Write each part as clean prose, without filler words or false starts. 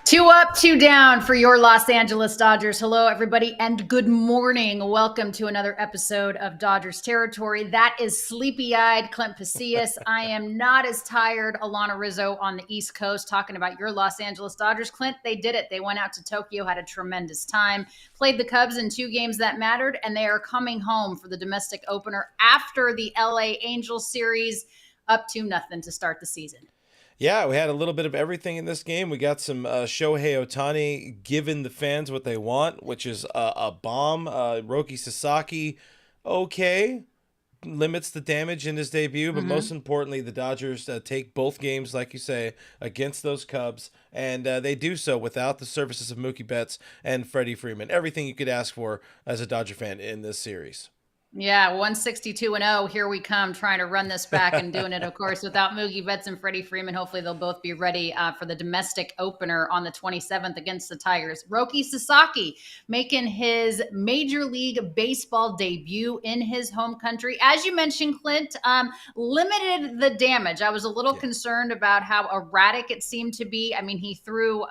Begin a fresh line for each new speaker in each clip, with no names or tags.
Two up, two down for your Los Angeles Dodgers. Hello, everybody, and good morning. Welcome to another episode of Dodgers Territory. That is sleepy-eyed Clint Pasillas. I am not as tired, Alanna Rizzo on the East Coast, talking about your Los Angeles Dodgers. Clint, they did it. They went out to Tokyo, had a tremendous time, played the Cubs in 2 games that mattered, and they are coming home for the domestic opener after the LA Angels series, up 2-0 to start the season.
Yeah, we had a little bit of everything in this game. We got some Shohei Ohtani giving the fans what they want, which is a bomb. Roki Sasaki, okay, limits the damage in his debut, but most importantly, the Dodgers take both games, like you say, against those Cubs, and they do so without the services of Mookie Betts and Freddie Freeman. Everything you could ask for as a Dodger fan in this series.
Yeah, 162-0. Here we come, trying to run this back and doing it, of course, without Mookie Betts and Freddie Freeman. Hopefully, they'll both be ready for the domestic opener on the 27th against the Tigers. Roki Sasaki making his Major League Baseball debut in his home country. As you mentioned, Clint, limited the damage. I was a little concerned about how erratic it seemed to be. I mean, he threw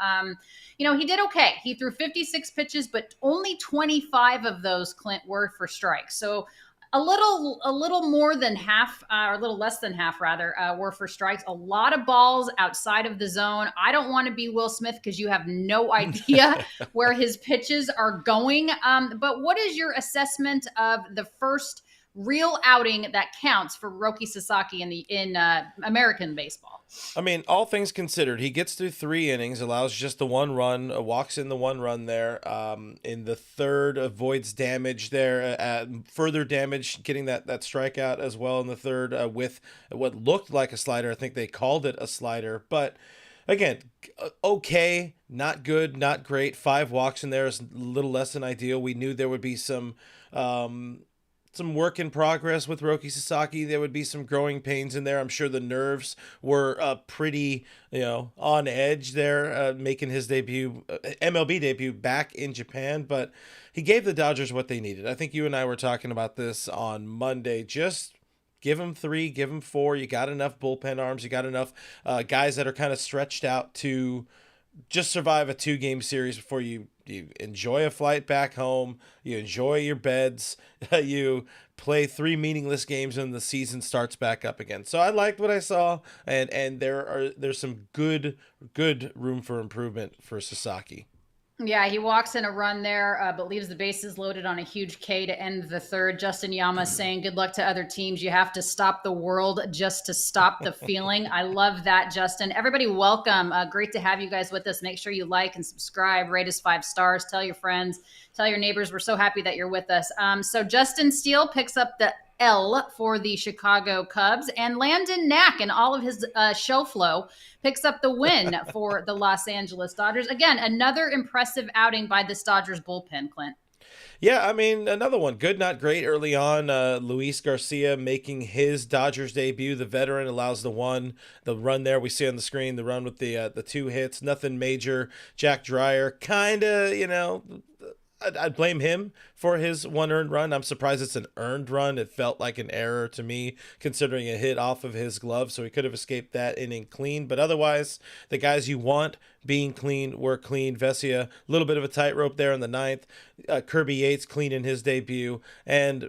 he did okay. He threw 56 pitches, but only 25 of those, Clint, were for strikes. So a little more than half, or a little less than half, rather, were for strikes. A lot of balls outside of the zone. I don't want to be Will Smith because you have no idea where his pitches are going. But what is your assessment of the first real outing that counts for Roki Sasaki in American baseball?
I mean, all things considered, he gets through 3 innings, allows just the 1 run, walks in the 1 run there. In the third, avoids damage there, further damage, getting that strikeout as well in the third with what looked like a slider. I think they called it a slider, but again, okay, not good, not great. 5 walks in there is a little less than ideal. We knew there would be some work in progress with Roki Sasaki. There would be some growing pains in there. I'm sure the nerves were pretty, on edge there, making his debut, MLB debut back in Japan. But he gave the Dodgers what they needed. I think you and I were talking about this on Monday. Just give him 3, give him 4. You got enough bullpen arms. You got enough guys that are kind of stretched out to just survive a 2-game series before you enjoy a flight back home, you enjoy your beds, you play 3 meaningless games and the season starts back up again. So I liked what I saw, and there's some good room for improvement for Sasaki.
Yeah, he walks in a run there, but leaves the bases loaded on a huge K to end the third. Justin Yama saying, good luck to other teams. You have to stop the world just to stop the feeling. I love that, Justin. Everybody, welcome. Great to have you guys with us. Make sure you like and subscribe, rate us 5 stars, tell your friends, tell your neighbors. We're so happy that you're with us. So Justin Steele picks up the L for the Chicago Cubs, and Landon Knack and all of his show flow picks up the win for the Los Angeles Dodgers. Again, another impressive outing by this Dodgers bullpen, Clint.
Yeah, I mean, another one. Good, not great early on. Luis Garcia making his Dodgers debut. The veteran allows the run there we see on the screen, the run with the 2 hits. Nothing major. Jack Dreyer, kind of, I'd blame him for his 1 earned run. I'm surprised it's an earned run. It felt like an error to me, considering a hit off of his glove, so he could have escaped that inning clean. But otherwise, the guys you want being clean were clean. Vesia, a little bit of a tightrope there in the 9th. Kirby Yates clean in his debut. And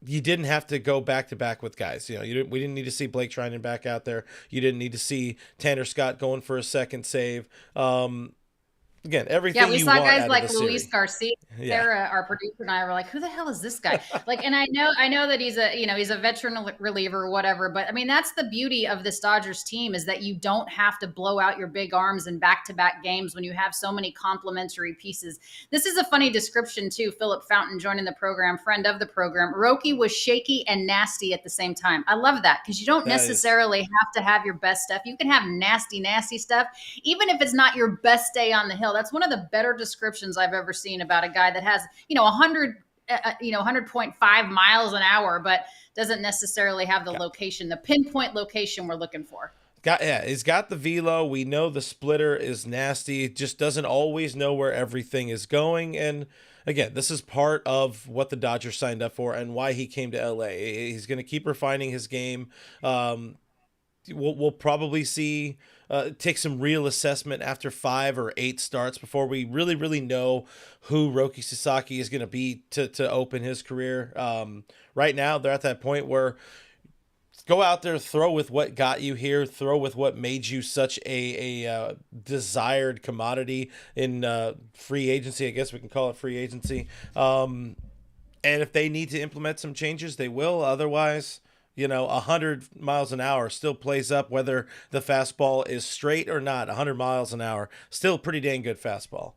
you didn't have to go back-to-back with guys. We didn't need to see Blake Treinen back out there. You didn't need to see Tanner Scott going for a second save. Again, everything. Yeah,
we saw guys like Luis Garcia. Sarah, our producer, and I were like, "Who the hell is this guy?" And I know that he's a veteran reliever or whatever. But I mean, that's the beauty of this Dodgers team, is that you don't have to blow out your big arms in back-to-back games when you have so many complementary pieces. This is a funny description too. Philip Fountain joining the program, friend of the program. Roki was shaky and nasty at the same time. I love that, because you don't necessarily have to have your best stuff. You can have nasty stuff, even if it's not your best day on the hill. That's one of the better descriptions I've ever seen about a guy that has, 100.5 miles an hour, but doesn't necessarily have the location, the pinpoint location we're looking for.
He's got the velo. We know the splitter is nasty. Just doesn't always know where everything is going. And again, this is part of what the Dodgers signed up for and why he came to LA. He's going to keep refining his game. We'll probably see take some real assessment after 5 or 8 starts before we really know who Roki Sasaki is going to be to open his career. Right now, they're at that point where go out there, throw with what got you here, throw with what made you such a desired commodity in free agency. I guess we can call it free agency. And if they need to implement some changes, they will. Otherwise, 100 miles an hour still plays up whether the fastball is straight or not. 100 miles an hour, still pretty dang good fastball.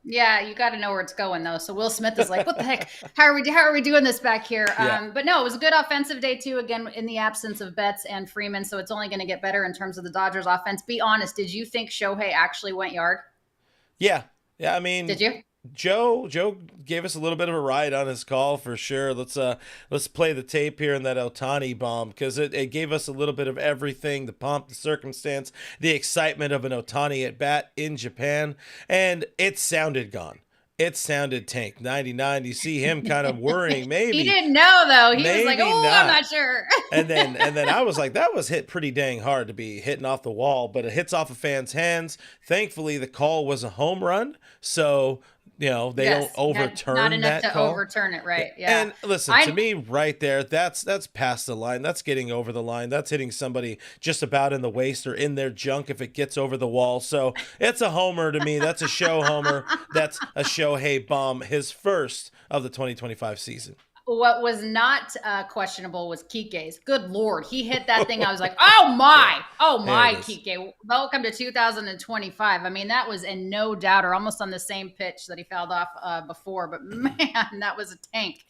Yeah, you got to know where it's going though. So Will Smith is like, "What the heck? How are we doing this back here?"
Yeah.
But no, it was a good offensive day too. Again, in the absence of Betts and Freeman, so it's only going to get better in terms of the Dodgers offense. Be honest, did you think Shohei actually went yard?
Yeah. Yeah. I
Did
mean,
you?
Joe gave us a little bit of a ride on his call for sure. Let's play the tape here in that Otani bomb because it gave us a little bit of everything: the pomp, the circumstance, the excitement of an Otani at bat in Japan, and it sounded gone. It sounded tank 99. You see him kind of worrying,
He
maybe,
didn't know though. He was like,
maybe
"Oh, I'm
not.
not sure."
And then I was like, that was hit pretty dang hard to be hitting off the wall, but it hits off a fan's hands. Thankfully, the call was a home run, so they don't
Yes, not
overturn
enough
that
to
call.
overturn it, right? Yeah.
And listen, to
I
me, right there, that's past the line. That's getting over the line. That's hitting somebody just about in the waist or in their junk if it gets over the wall. So it's a homer to me. That's a show homer. That's a Shohei bomb, his first of the 2025 season.
What was not questionable was Kike's. Good Lord. He hit that thing. I was like, oh my, oh
There it
my,
is.
Kike. Welcome to 2025. I mean, that was in no doubt or almost on the same pitch that he fouled off before. But man, that was a tank.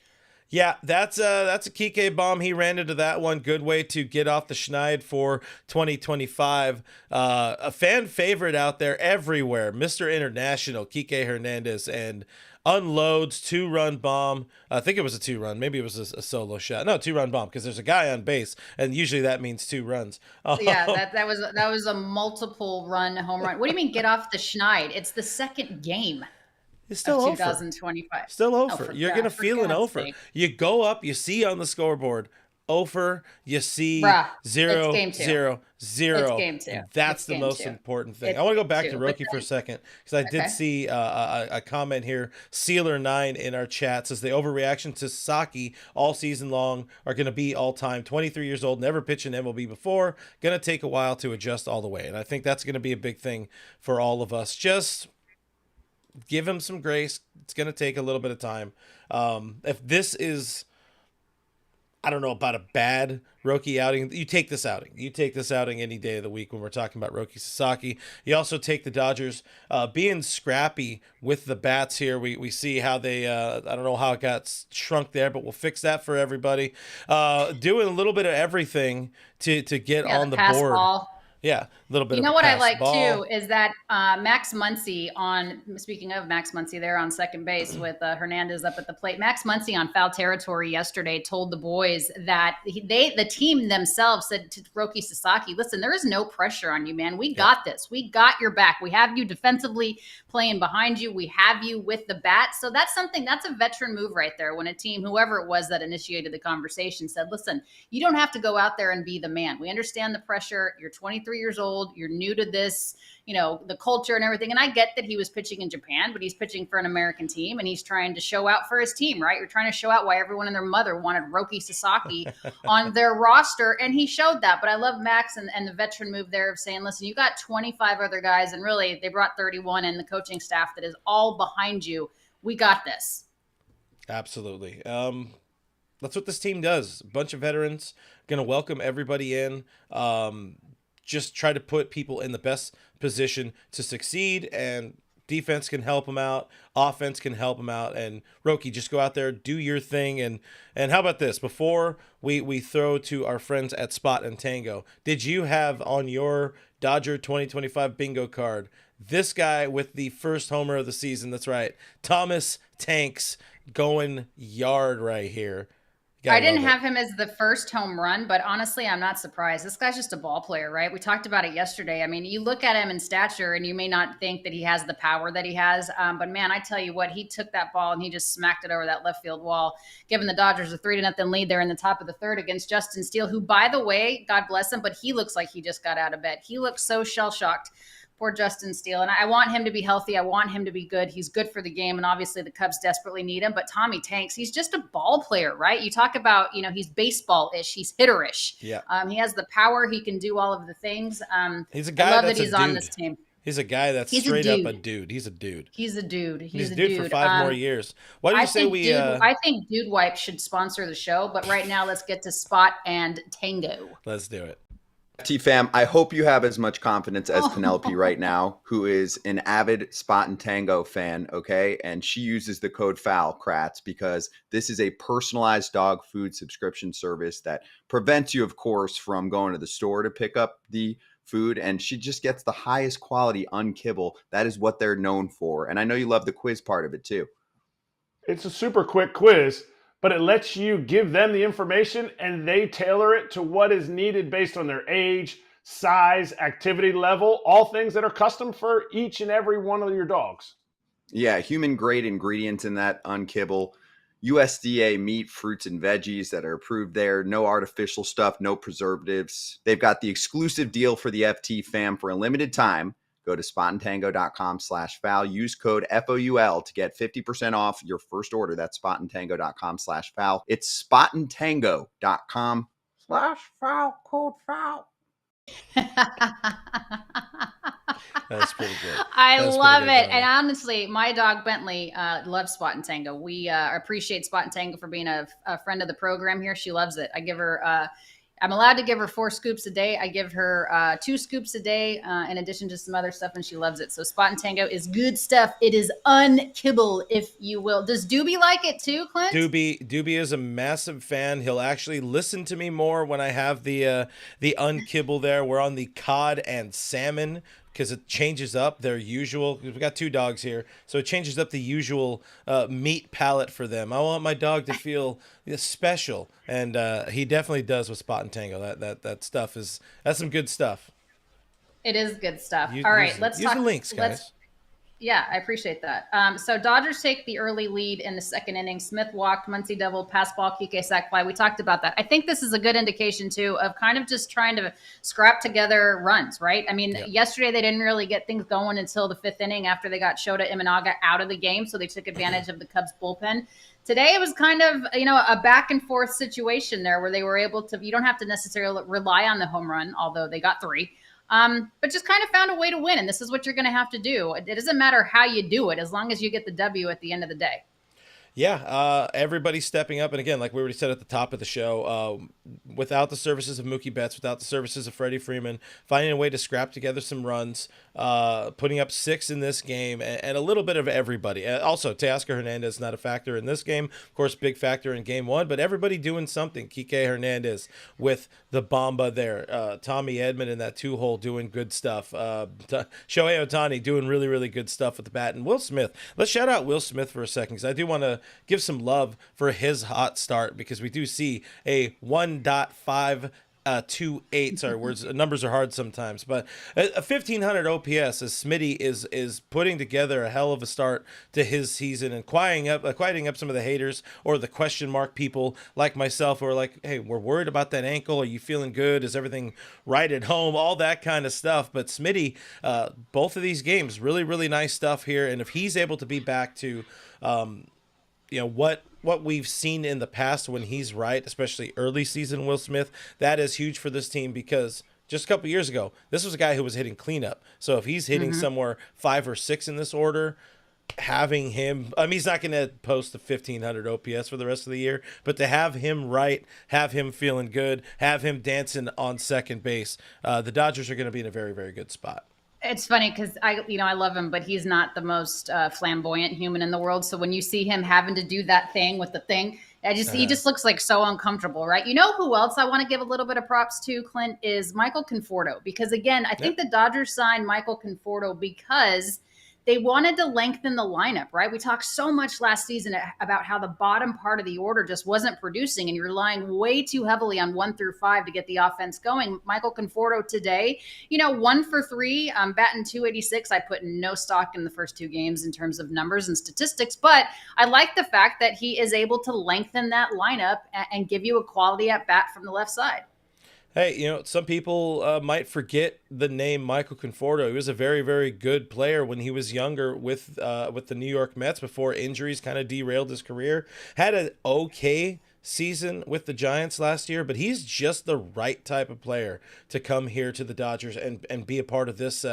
Yeah, that's a Kike bomb. He ran into that one. Good way to get off the schneid for 2025. A fan favorite out there everywhere, Mr. International, Kike Hernandez, and unloads 2-run bomb. I think it was a 2-run. Maybe it was a solo shot. No, 2-run bomb because there's a guy on base, and usually that means 2 runs.
Yeah, that was a multiple run home run. What do you mean get off the schneid? It's the second game
It's
of
still over.
2025.
Still
Oh,
over. You're gonna
for
feel an
God's
over.
sake.
You go up, you see on the scoreboard, over, you see
Bruh, it's
zero,
game two.
zero,
It's
zero,
game two.
and that's
It's
the
game
most
two.
important thing. I
It's
want to go
game
back to
two. But
Roki for a
then,
second because I did
okay.
see a comment here. Sealer9 in our chat says the overreaction to Sasaki all season long are going to be all time. 23 years old, never pitched in MLB before. Going to take a while to adjust all the way, and I think that's going to be a big thing for all of us. Just give him some grace. It's going to take a little bit of time. If this is, I don't know about a bad Roki outing, you take this outing. You take this outing any day of the week when we're talking about Roki Sasaki. You also take the Dodgers being scrappy with the bats here. We see how they, I don't know how it got shrunk there, but we'll fix that for everybody. Doing a little bit of everything to get
Yeah, the
on the
pass
board.
ball.
Yeah, a little bit
You
of
know
a
what I
pass
like too
ball.
is that Max Muncy speaking of Max Muncy there on second base with Hernandez up at the plate. Max Muncy on foul territory yesterday told the boys that the team themselves said to Roki Sasaki, listen, there is no pressure on you, man. We
Yep.
got this. We got your back. We have you defensively playing behind you. We have you with the bat. So that's a veteran move right there when a team, whoever it was that initiated the conversation, said, listen, you don't have to go out there and be the man. We understand the pressure. You're 23 years old. You're new to this, the culture and everything. And I get that he was pitching in Japan, but he's pitching for an American team and he's trying to show out for his team, right? You're trying to show out why everyone and their mother wanted Roki Sasaki on their roster. And he showed that. But I love Max and the veteran move there of saying, listen, you got 25 other guys, and really they brought 31 and the coaching staff that is all behind you. We got this.
Absolutely. That's what this team does. A bunch of veterans, going to welcome everybody in. Just try to put people in the best position to succeed, and defense can help them out. Offense can help them out. And Roki, just go out there, do your thing. And how about this? Before we throw to our friends at Spot and Tango, did you have on your Dodger 2025 bingo card this guy with the first homer of the season? That's right. Thomas Tanks going yard right here.
I
Gotta
didn't
love it.
have him as the first home run, but honestly, I'm not surprised. This guy's just a ball player, right? We talked about it yesterday. I mean, you look at him in stature and you may not think that he has the power that he has. But man, I tell you what, he took that ball and he just smacked it over that left field wall, giving the Dodgers a 3-0 lead there in the top of the third against Justin Steele, who, by the way, God bless him, but he looks like he just got out of bed. He looks so shell shocked. Poor Justin Steele. And I want him to be healthy. I want him to be good. He's good for the game. And obviously the Cubs desperately need him. But Tommy Tanks, he's just a ball player, right? You talk about, he's baseball-ish. He's hitter-ish.
Yeah.
He has the power. He can do all of the things.
He's a
I
guy
love
that's
that he's
a
on
dude.
this team.
He's a guy that's
He's
straight
a
up
dude.
a dude. He's a dude.
He's a dude.
He's a dude for 5 more years. Why do you say
I think Dude Wipe should sponsor the show. But right now, let's get to Spot and Tango.
Let's do it.
T-Fam, I hope you have as much confidence as Penelope right now, who is an avid Spot and Tango fan, okay? And she uses the code FOUL, Kratz, because this is a personalized dog food subscription service that prevents you, of course, from going to the store to pick up the food, and she just gets the highest quality unkibble. That is what they're known for. And I know you love the quiz part of it, too.
It's a super quick quiz, but it lets you give them the information and they tailor it to what is needed based on their age, size, activity level, all things that are custom for each and every one of your dogs.
Yeah, human grade ingredients in that unkibble, USDA meat, fruits, and veggies that are approved there. No artificial stuff, no preservatives. They've got the exclusive deal for the FT fam for a limited time. Go to spotandtango.com/foul. Use code FOUL to get 50% off your first order. That's spotandtango.com/foul. It's spotandtango.com/foul, code foul.
That's pretty good.
I love it. And honestly, my dog Bentley loves Spot and Tango. We appreciate Spot and Tango for being a friend of the program here. She loves it. I give her I'm allowed to give her 4 scoops a day. I give her 2 scoops a day in addition to some other stuff, and she loves it. So Spot and Tango is good stuff. It is unkibble, if you will. Does Doobie like it too, Clint?
Doobie is a massive fan. He'll actually listen to me more when I have the unkibble there. We're on the cod and salmon, because it changes up their usual. We've got 2 dogs here, so it changes up the usual meat palette for them. I want my dog to feel special, and he definitely does with Spot and Tango. That stuff that's some good stuff.
It is good stuff. All right, let's
use
talk
the links, guys.
Yeah, I appreciate that. So Dodgers take the early lead in the second inning. Smith walked, Muncy double, pass ball, Kike sac fly. We talked about that. I think this is a good indication, too, of kind of just trying to scrap together runs, right? I mean, Yesterday they didn't really get things going until the 5th inning after they got Shota Imanaga out of the game, so they took advantage of the Cubs bullpen. Today it was kind of, a back and forth situation there where they were able to, you don't have to necessarily rely on the home run, although they got 3. But just kind of found a way to win. And this is what you're going to have to do. It doesn't matter how you do it, as long as you get the W at the end of the day.
Yeah, everybody's stepping up. And again, like we already said at the top of the show, without the services of Mookie Betts, without the services of Freddie Freeman, finding a way to scrap together some runs, putting up 6 in this game, and a little bit of everybody. Also, Teoscar Hernandez not a factor in this game. Of course, big factor in game 1, but everybody doing something. Kike Hernandez with the bomba there. Tommy Edman in that 2-hole doing good stuff. Shohei Ohtani doing really, really good stuff with the bat. And Will Smith. Let's shout out Will Smith for a second, because I do want to give some love for his hot start, because we do see a 1.528. Sorry, numbers are hard sometimes, but a 1500 OPS as Smitty is putting together a hell of a start to his season and quieting up some of the haters or the question mark people like myself who are like, hey, we're worried about that ankle. Are you feeling good? Is everything right at home? All that kind of stuff. But Smitty, both of these games, really, really nice stuff here. And if he's able to be back to what we've seen in the past when he's right, especially early season Will Smith, that is huge for this team, because just a couple years ago, this was a guy who was hitting cleanup. So if he's hitting somewhere 5 or 6 in this order, having him, he's not going to post the 1500 OPS for the rest of the year, but to have him right, have him feeling good, have him dancing on second base, the Dodgers are going to be in a very, very good spot.
It's funny because I love him, but he's not the most flamboyant human in the world. So when you see him having to do that thing with the thing, he just looks like so uncomfortable, right? You know who else I want to give a little bit of props to, Clint, is Michael Conforto. Because again, I think the Dodgers signed Michael Conforto because they wanted to lengthen the lineup, right? We talked so much last season about how the bottom part of the order just wasn't producing, and you're relying way too heavily on 1 through 5 to get the offense going. Michael Conforto today, 1 for 3, batting 286. I put no stock in the first 2 games in terms of numbers and statistics, but I like the fact that he is able to lengthen that lineup and give you a quality at bat from the left side.
Hey, some people might forget the name Michael Conforto. He was a very, very good player when he was younger with the New York Mets before injuries kind of derailed his career. Had an okay season with the Giants last year, but he's just the right type of player to come here to the Dodgers and be a part of this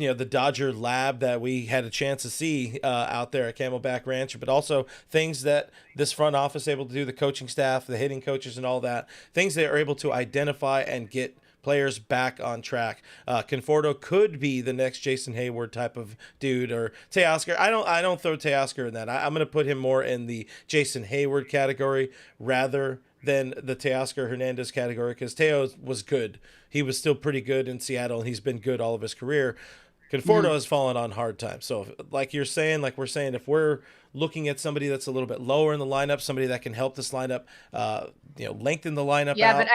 the Dodger lab that we had a chance to see out there at Camelback Ranch, but also things that this front office is able to do, the coaching staff, the hitting coaches and all that, things they are able to identify and get players back on track. Conforto could be the next Jason Hayward type of dude, or Teoscar. I don't throw Teoscar in that. I'm going to put him more in the Jason Hayward category rather than the Teoscar Hernandez category, because Teo was good. He was still pretty good in Seattle, and he's been good all of his career. Conforto has fallen on hard times. So like we're saying, if we're looking at somebody that's a little bit lower in the lineup, somebody that can help this lineup, lengthen the lineup
Yeah,
out.
but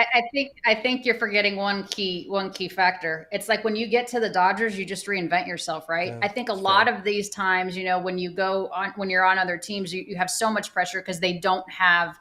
I think you're forgetting one key factor. It's like when you get to the Dodgers, you just reinvent yourself, right?
Yeah,
I think a lot of these times, when you're on other teams, you have so much pressure because they don't have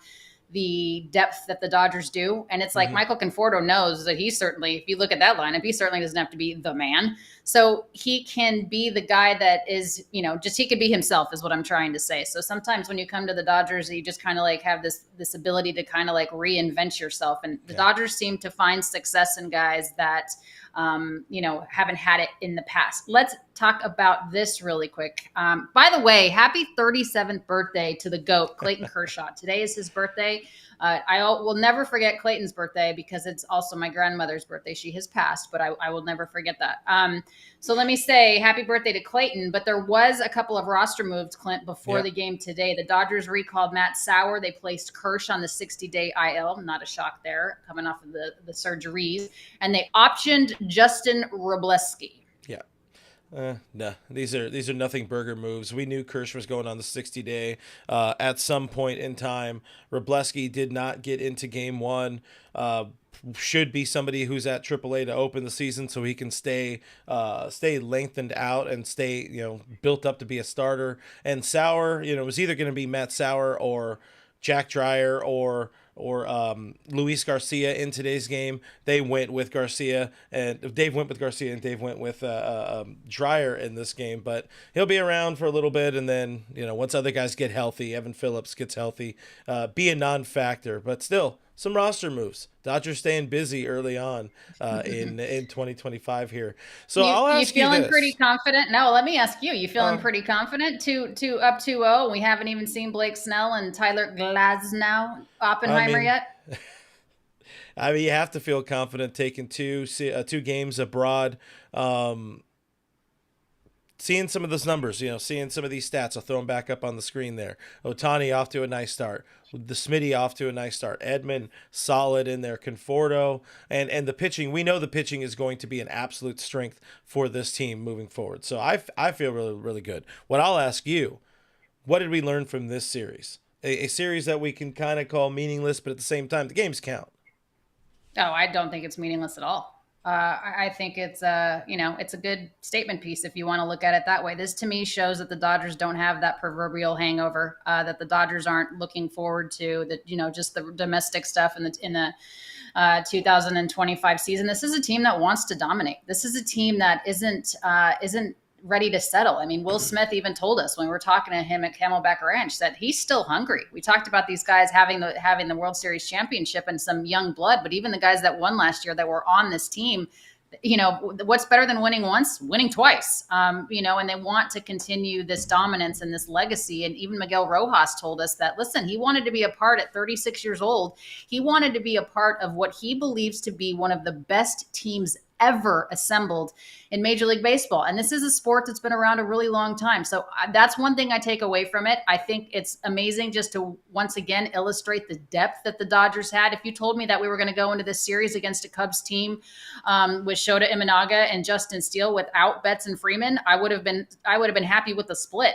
the depth that the Dodgers do. And it's like Michael Conforto knows that if you look at that lineup, he certainly doesn't have to be the man. So he can be the guy that is, he can be himself is what I'm trying to say. So sometimes when you come to the Dodgers, you just kind of like have this ability to kind of like reinvent yourself. And the Dodgers seem to find success in guys that, haven't had it in the past. Let's talk about this really quick. By the way, happy 37th birthday to the GOAT, Clayton Kershaw. Today is his birthday. I will never forget Clayton's birthday because it's also my grandmother's birthday. She has passed, but I will never forget that. So let me say happy birthday to Clayton. But there was a couple of roster moves, Clint, before the game today. The Dodgers recalled Matt Sauer. They placed Kirsch on the 60-day IL. Not a shock there, coming off of the surgeries. And they optioned Justin Robleski.
No, these are nothing burger moves. We knew Kirsch was going on the 60-day at some point in time. Robleski did not get into game one. Should be somebody who's at AAA to open the season so he can stay lengthened out and stay, built up to be a starter. And Sauer, it was either going to be Matt Sauer or Jack Dreyer or Luis Garcia in today's game. Dave went with Garcia and Dave went with Dreyer in this game, but he'll be around for a little bit. And then, once other guys get healthy, Evan Phillips gets healthy, be a non-factor, but still some roster moves. Dodgers staying busy early on in 2025 here. So I'll ask you
feeling
this.
pretty confident? No, let me ask you. You feeling pretty confident to up 2-0? We haven't even seen Blake Snell and Tyler Glasnow Oppenheimer yet.
I mean, you have to feel confident taking two games abroad. Seeing some of those numbers, seeing some of these stats, I'll throw them back up on the screen there. Ohtani off to a nice start. The Smitty off to a nice start. Edman solid in there. Conforto and the pitching. We know the pitching is going to be an absolute strength for this team moving forward. So I feel really, really good. What I'll ask you, what did we learn from this series? A series that we can kind of call meaningless, but at the same time, the games count.
Oh, I don't think it's meaningless at all. I think it's it's a good statement piece if you want to look at it that way. This to me shows that the Dodgers don't have that proverbial hangover, that the Dodgers aren't looking forward to just the domestic stuff in the 2025 season. This is a team that wants to dominate. This is a team that isn't ready to settle. I mean, Will Smith even told us when we were talking to him at Camelback Ranch that he's still hungry. We talked about these guys having the World Series championship and some young blood, but even the guys that won last year that were on this team, what's better than winning once? Winning twice. And they want to continue this dominance and this legacy. And even Miguel Rojas told us that, listen, he wanted to be a part at 36 years old. He wanted to be a part of what he believes to be one of the best teams ever assembled in Major League Baseball. And this is a sport that's been around a really long time. So that's one thing I take away from it. I think it's amazing just to once again illustrate the depth that the Dodgers had. If you told me that we were going to go into this series against a Cubs team with Shota Imanaga and Justin Steele without Betts and Freeman, I would have been happy with the split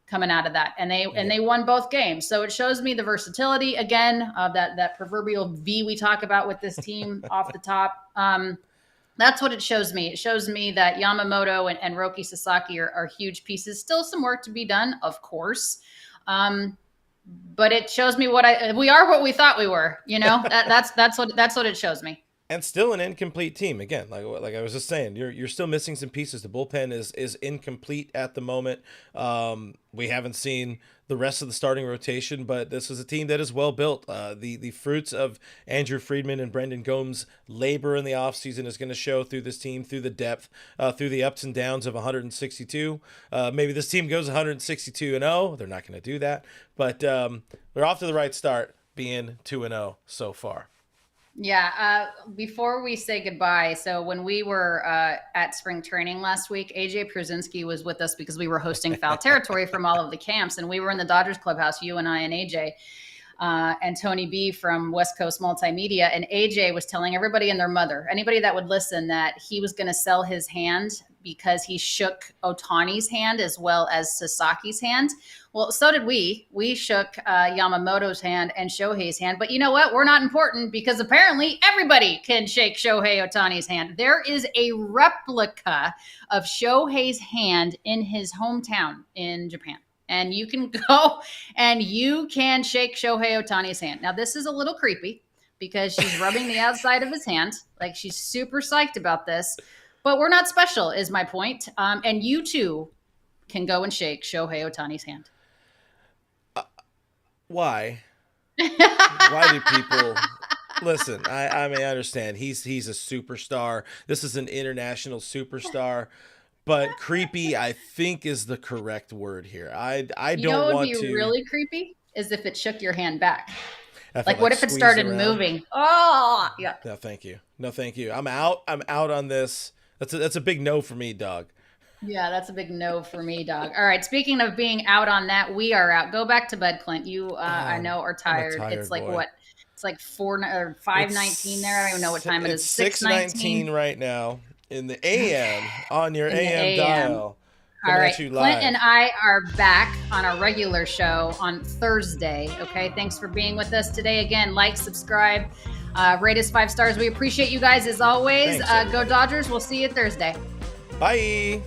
coming out of that, and they won both games. So it shows me the versatility again of that proverbial V we talk about with this team off the top. That's what it shows me. It shows me that Yamamoto and Roki Sasaki are huge pieces. Still some work to be done, of course, but it shows me we are what we thought we were. That's what it shows me.
And still an incomplete team. Again, like I was just saying, you're still missing some pieces. The bullpen is incomplete at the moment. We haven't seen the rest of the starting rotation, but this is a team that is well built. The fruits of Andrew Friedman and Brendan Gomes' labor in the offseason is going to show through this team, through the depth, through the ups and downs of 162. Maybe this team goes 162-0. They're not going to do that, but they're off to the right start, being 2-0 so far.
Yeah. Before we say goodbye, so when we were at spring training last week, AJ Przinsky was with us because we were hosting Foul Territory from all of the camps, and we were in the Dodgers clubhouse, you and I and AJ. And Tony B from West Coast Multimedia. And AJ was telling everybody and their mother, anybody that would listen, that he was going to sell his hand because he shook Ohtani's hand as well as Sasaki's hand. Well, so did we. We shook Yamamoto's hand and Shohei's hand. But you know what? We're not important because apparently everybody can shake Shohei Ohtani's hand. There is a replica of Shohei's hand in his hometown in Japan. And you can go and you can shake Shohei Ohtani's hand. Now, this is a little creepy because she's rubbing the outside of his hand. Like, she's super psyched about this. But we're not special, is my point. And you, too, can go and shake Shohei Ohtani's hand.
Why? Why do people... Listen, I mean, I understand. He's a superstar. This is an international superstar. But creepy, I think, is the correct word here. I don't want to...
what would be really creepy is if it shook your hand back.
Like
what if it started moving? Oh, yeah.
No, thank you. No, thank you. I'm out on this. That's a big no for me, dog.
Yeah, that's a big no for me, dog. All right, speaking of being out on that, we are out. Go back to bed, Clint. You, I know, are tired. It's like
boy.
What? It's like 5:19 there. I don't even know what time it is.
6:19 right now in the AM on your AM dial.
All right, Clint and I are back on our regular show on Thursday. Okay, thanks for being with us today. Again, like, subscribe, rate us 5 stars. We appreciate you guys as always.
Thanks,
go Dodgers. We'll see you Thursday.
Bye.